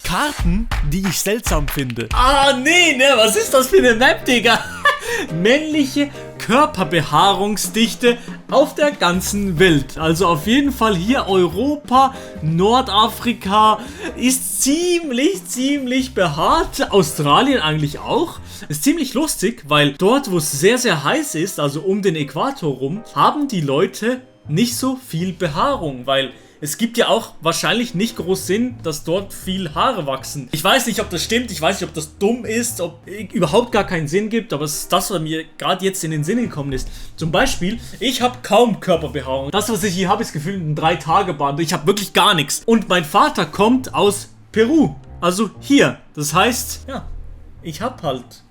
Karten, die ich seltsam finde. Ah, nee, ne? Was ist das für eine Map, Digga? Männliche Körperbehaarungsdichte auf der ganzen Welt. Also auf jeden Fall hier Europa, Nordafrika ist ziemlich behaart. Australien eigentlich auch. Ist ziemlich lustig, weil dort, wo es sehr, sehr heiß ist, also um den Äquator rum, haben die Leute nicht so viel Behaarung, weil es gibt ja auch wahrscheinlich nicht groß Sinn, dass dort viel Haare wachsen. Ich weiß nicht, ob das stimmt, ich weiß nicht, ob das dumm ist, ob überhaupt gar keinen Sinn gibt, aber es ist das, was mir gerade jetzt in den Sinn gekommen ist. Zum Beispiel, ich habe kaum Körperbehaarung. Das, was ich hier habe, ist gefühlt ein 3-Tage-Bad. Ich habe wirklich gar nichts. Und mein Vater kommt aus Peru, also hier. Das heißt, ja, ich habe halt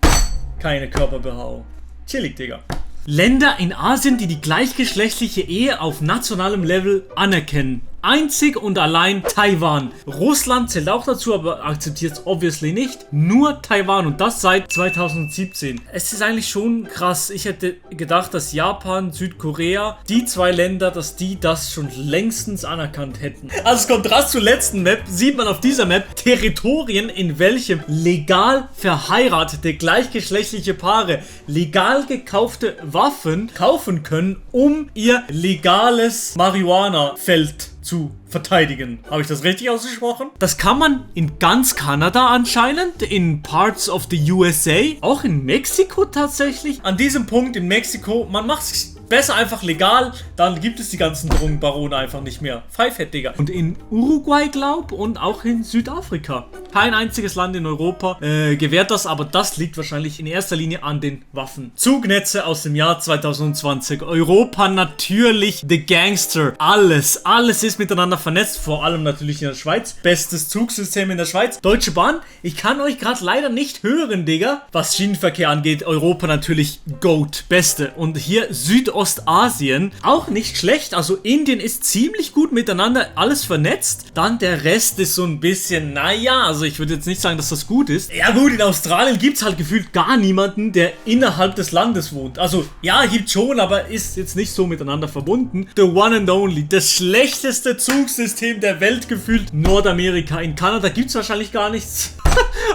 keine Körperbehaarung. Chillig, Digga. Länder in Asien, die die gleichgeschlechtliche Ehe auf nationalem Level anerkennen. Einzig und allein Taiwan. Russland zählt auch dazu, aber akzeptiert es obviously nicht. Nur Taiwan und das seit 2017. Es ist eigentlich schon krass. Ich hätte gedacht, dass Japan, Südkorea, die zwei Länder, dass die das schon längstens anerkannt hätten. Als Kontrast zur letzten Map sieht man auf dieser Map Territorien, in welchem legal verheiratete gleichgeschlechtliche Paare legal gekaufte Waffen kaufen können, um ihr legales Marihuana-Feld zu verteidigen. Habe ich das richtig ausgesprochen? Das kann man in ganz Kanada anscheinend, in Parts of the USA, auch in Mexiko tatsächlich. An diesem Punkt in Mexiko, man macht es besser einfach legal, dann gibt es die ganzen Drogenbarone einfach nicht mehr. Pfeifett, Digga. Und in Uruguay, glaub, und auch in Südafrika. Kein einziges Land in Europa gewährt das, aber das liegt wahrscheinlich in erster Linie an den Waffen. Zugnetze aus dem Jahr 2020. Europa natürlich the Gangster. Alles ist miteinander vernetzt, vor allem natürlich in der Schweiz. Bestes Zugsystem in der Schweiz. Deutsche Bahn, ich kann euch gerade leider nicht hören, Digga. Was Schienenverkehr angeht, Europa natürlich GOAT, Beste. Und hier Südostasien, auch nicht schlecht. Also Indien ist ziemlich gut miteinander, alles vernetzt. Dann der Rest ist so ein bisschen, naja, also ich würde jetzt nicht sagen, dass das gut ist. Ja gut, in Australien gibt es halt gefühlt gar niemanden, der innerhalb des Landes wohnt. Also ja, gibt schon, aber ist jetzt nicht so miteinander verbunden. The one and only, das schlechteste Zugsystem der Welt gefühlt, Nordamerika. In Kanada gibt es wahrscheinlich gar nichts.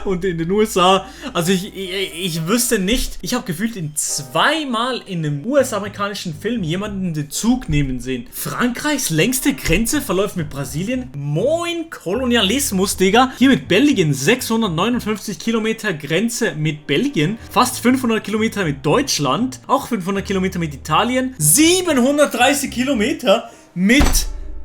Und in den USA, also ich wüsste nicht, ich habe gefühlt zweimal in einem US-amerikanischen Film jemanden den Zug nehmen sehen. Frankreichs längste Grenze verläuft mit Brasilien. Moin, Kolonialismus, Digga. Hier mit Belgien, 659 Kilometer Grenze mit Belgien. Fast 500 Kilometer mit Deutschland. Auch 500 Kilometer mit Italien. 730 Kilometer mit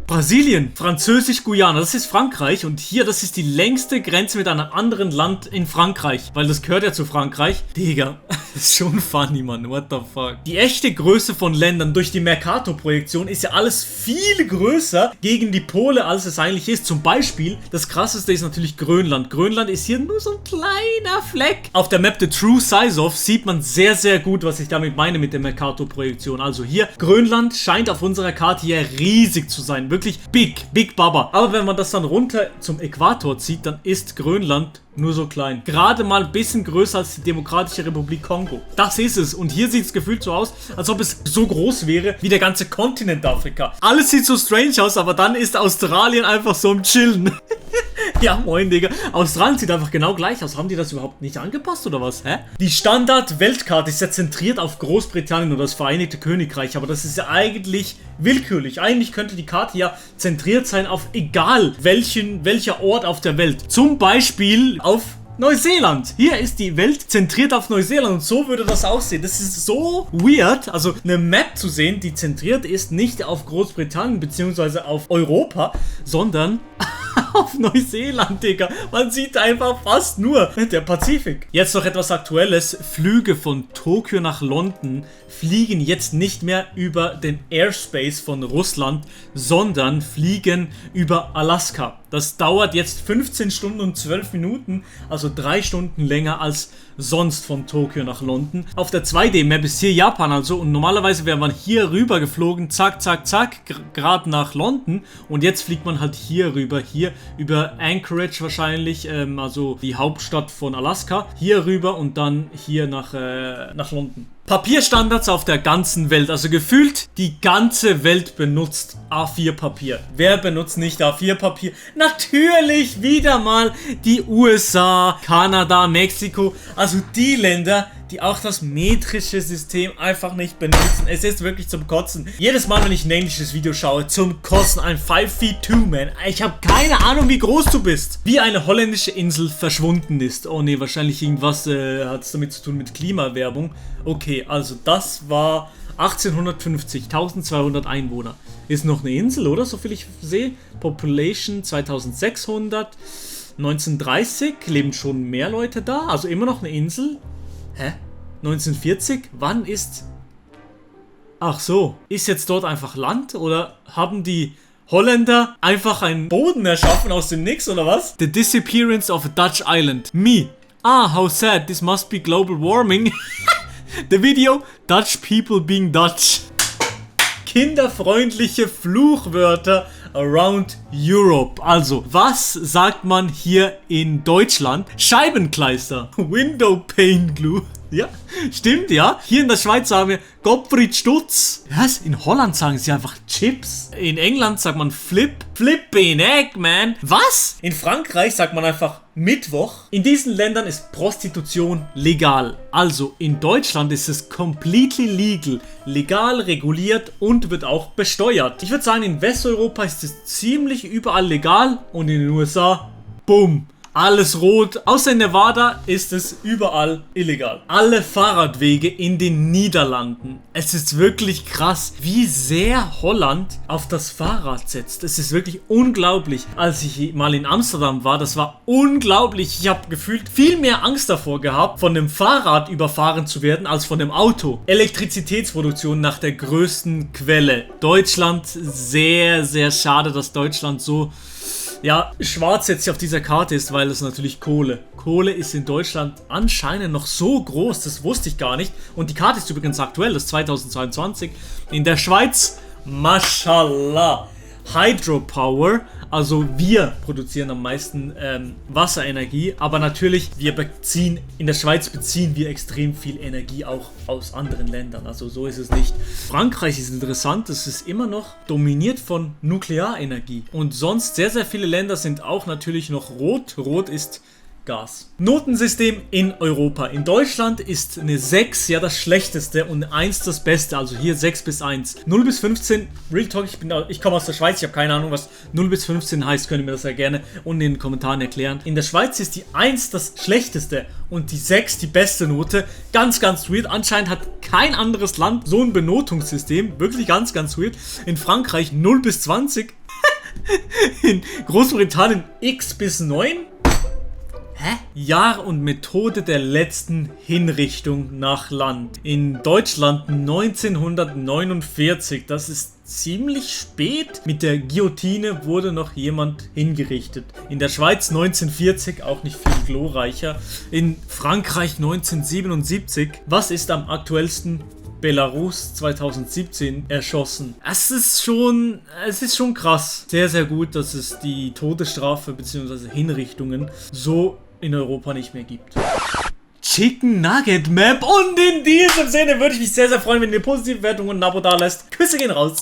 Brasilien, Französisch-Guyana, das ist Frankreich und hier, das ist die längste Grenze mit einem anderen Land in Frankreich, weil das gehört ja zu Frankreich. Digga, das ist schon funny, Mann, what the fuck. Die echte Größe von Ländern durch die Mercator-Projektion ist ja alles viel größer gegen die Pole, als es eigentlich ist. Zum Beispiel, das krasseste ist natürlich Grönland. Grönland ist hier nur so ein kleiner Fleck. Auf der Map The True Size of sieht man sehr, sehr gut, was ich damit meine mit der Mercator-Projektion. Also hier, Grönland scheint auf unserer Karte hier riesig zu sein. Wirklich big Baba. Aber wenn man das dann runter zum Äquator zieht, dann ist Grönland nur so klein. Gerade mal ein bisschen größer als die Demokratische Republik Kongo. Das ist es. Und hier sieht es gefühlt so aus, als ob es so groß wäre wie der ganze Kontinent Afrika. Alles sieht so strange aus, aber dann ist Australien einfach so im Chillen. Ja, moin, Digga. Australien sieht einfach genau gleich aus. Haben die das überhaupt nicht angepasst oder was? Hä? Die Standard-Weltkarte ist ja zentriert auf Großbritannien oder das Vereinigte Königreich, aber das ist ja eigentlich willkürlich. Eigentlich könnte die Karte ja zentriert sein auf egal welcher Ort auf der Welt. Zum Beispiel auf Neuseeland. Hier ist die Welt zentriert auf Neuseeland und so würde das aussehen. Das ist so weird, also eine Map zu sehen, die zentriert ist, nicht auf Großbritannien bzw. auf Europa, sondern auf Neuseeland, Digga. Man sieht einfach fast nur der Pazifik. Jetzt noch etwas Aktuelles. Flüge von Tokio nach London fliegen jetzt nicht mehr über den Airspace von Russland, sondern fliegen über Alaska. Das dauert jetzt 15 Stunden und 12 Minuten, also 3 Stunden länger als sonst von Tokio nach London. Auf der 2D-Map ist hier Japan also und normalerweise wäre man hier rüber geflogen, zack, gerade nach London und jetzt fliegt man halt hier rüber, hier über Anchorage wahrscheinlich, also die Hauptstadt von Alaska, hier rüber und dann hier nach London. Papierstandards auf der ganzen Welt. Also gefühlt die ganze Welt benutzt A4-Papier. Wer benutzt nicht A4-Papier? Natürlich wieder mal die USA, Kanada, Mexiko. Also die Länder, die auch das metrische System einfach nicht benutzen. Es ist wirklich zum Kotzen. Jedes Mal, wenn ich ein englisches Video schaue, zum Kotzen. Ein 5'2", man. Ich habe keine Ahnung, wie groß du bist. Wie eine holländische Insel verschwunden ist. Oh ne, wahrscheinlich irgendwas hat es damit zu tun mit Klimawerbung. Okay, also das war 1850, 1200 Einwohner. Ist noch eine Insel, oder? Soviel ich sehe. Population 2600. 1930 leben schon mehr Leute da. Also immer noch eine Insel. Hä? 1940? Wann ist... Ach so. Ist jetzt dort einfach Land? Oder haben die Holländer einfach einen Boden erschaffen aus dem Nix, oder was? The disappearance of a Dutch island. Me. Ah, how sad. This must be global warming. The video. Dutch people being Dutch. Kinderfreundliche Fluchwörter around Europe. Also, was sagt man hier in Deutschland? Scheibenkleister. Window pane glue. Ja, stimmt, ja. Hier in der Schweiz sagen wir Gottfried Stutz. Was? In Holland sagen sie einfach Chips. In England sagt man Flippin' Egg, man. Was? In Frankreich sagt man einfach Mittwoch. In diesen Ländern ist Prostitution legal. Also in Deutschland ist es completely legal. Legal, reguliert und wird auch besteuert. Ich würde sagen, in Westeuropa ist es ziemlich überall legal und in den USA, bumm. Alles rot. Außer in Nevada ist es überall illegal. Alle Fahrradwege in den Niederlanden. Es ist wirklich krass, wie sehr Holland auf das Fahrrad setzt. Es ist wirklich unglaublich. Als ich mal in Amsterdam war, das war unglaublich. Ich habe gefühlt viel mehr Angst davor gehabt, von dem Fahrrad überfahren zu werden, als von dem Auto. Elektrizitätsproduktion nach der größten Quelle. Deutschland, sehr, sehr schade, dass Deutschland so... Ja, schwarz jetzt auf dieser Karte ist, weil es natürlich Kohle. Kohle ist in Deutschland anscheinend noch so groß, das wusste ich gar nicht. Und die Karte ist übrigens aktuell, das ist 2022. In der Schweiz, Mashallah, Hydropower, also wir produzieren am meisten Wasserenergie, aber natürlich, in der Schweiz beziehen wir extrem viel Energie auch aus anderen Ländern, also so ist es nicht. Frankreich ist interessant, es ist immer noch dominiert von Nuklearenergie und sonst sehr, sehr viele Länder sind auch natürlich noch rot. Rot ist Gas. Notensystem in Europa. In Deutschland ist eine 6 ja das schlechteste und 1 das beste. Also hier 6 bis 1. 0 bis 15, Real Talk, ich komme aus der Schweiz, ich habe keine Ahnung, was 0 bis 15 heißt, könnt ihr mir das ja gerne unten in den Kommentaren erklären. In der Schweiz ist die 1 das schlechteste und die 6 die beste Note. Ganz, ganz weird. Anscheinend hat kein anderes Land so ein Benotungssystem. Wirklich ganz, ganz weird. In Frankreich 0 bis 20. In Großbritannien X bis 9. Hä? Jahr und Methode der letzten Hinrichtung nach Land. In Deutschland 1949. Das ist ziemlich spät. Mit der Guillotine wurde noch jemand hingerichtet. In der Schweiz 1940, auch nicht viel glorreicher. In Frankreich 1977. Was ist am aktuellsten? Belarus 2017 erschossen. Es ist schon krass. Sehr, sehr gut, dass es die Todesstrafe bzw. Hinrichtungen so in Europa nicht mehr gibt. Chicken Nugget Map. Und in diesem Sinne würde ich mich sehr, sehr freuen, wenn ihr positive Bewertungen und ein Abo da lässt. Küsse gehen raus.